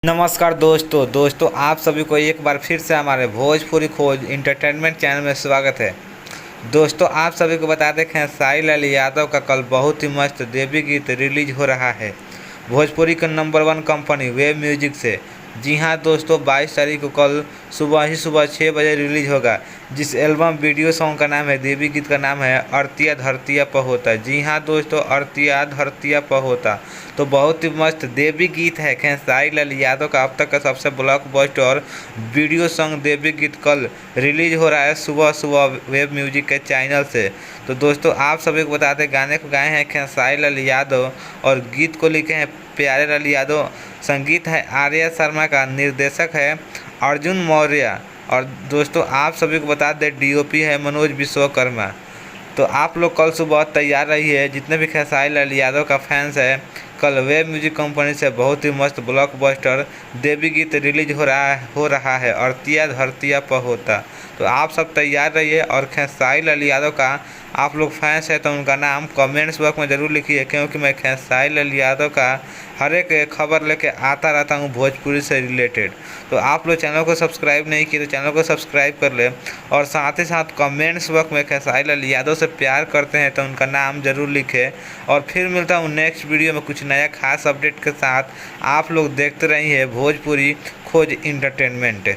नमस्कार दोस्तों आप सभी को एक बार फिर से हमारे भोजपुरी खोज इंटरटेनमेंट चैनल में स्वागत है। दोस्तों आप सभी को बता दें खेसारी लाल यादव का कल बहुत ही मस्त देवी गीत रिलीज हो रहा है भोजपुरी का नंबर 1 कंपनी वेब म्यूजिक से। जी हाँ दोस्तों, 22 तारीख को कल सुबह 6 बजे रिलीज होगा। जिस एल्बम वीडियो सॉन्ग का नाम है, देवी गीत का नाम है अरतिया धरतिया पहोता। जी हाँ दोस्तों, अरतिया धरतिया पहोता तो बहुत ही मस्त देवी गीत है। खेसारी लाल यादव का अब तक का सबसे ब्लॉकबस्टर वीडियो सॉन्ग देवी गीत कल रिलीज हो रहा है सुबह वेब म्यूजिक के चैनल से। तो दोस्तों आप सभी को बता दें, गाने को गाए हैं खेसारी लाल यादव और गीत को लिखे हैं प्यारे लाल यादव। संगीत है आर्या शर्मा का, निर्देशक है अर्जुन मौर्य। और दोस्तों आप सभी को बता दें डीओपी है मनोज विश्वकर्मा। तो आप लोग कल सुबह तैयार रहिए, जितने भी खेसारी लाल यादव का फैंस है। कल वेब म्यूजिक कंपनी से बहुत ही मस्त ब्लॉकबस्टर देवी गीत रिलीज हो रहा है अरतिया धरतिया पहोता। तो आप सब तैयार रहिए। और खेसारी लाल यादव का आप लोग फैंस है तो उनका नाम कमेंट्स बॉक्स में ज़रूर लिखिए, क्योंकि मैं खेसारी लाल यादव का हर एक खबर लेके आता रहता हूँ भोजपुरी से रिलेटेड। तो आप लोग चैनल को सब्सक्राइब नहीं किए तो चैनल को सब्सक्राइब कर ले। और साथ ही साथ कमेंट्स बॉक्स में खेसारी लाल यादव से प्यार करते हैं तो उनका नाम ज़रूर लिखें। और फिर मिलता हूँ नेक्स्ट वीडियो में कुछ नया खास अपडेट के साथ। आप लोग देखते रहिए भोजपुरी खोज इंटरटेनमेंट।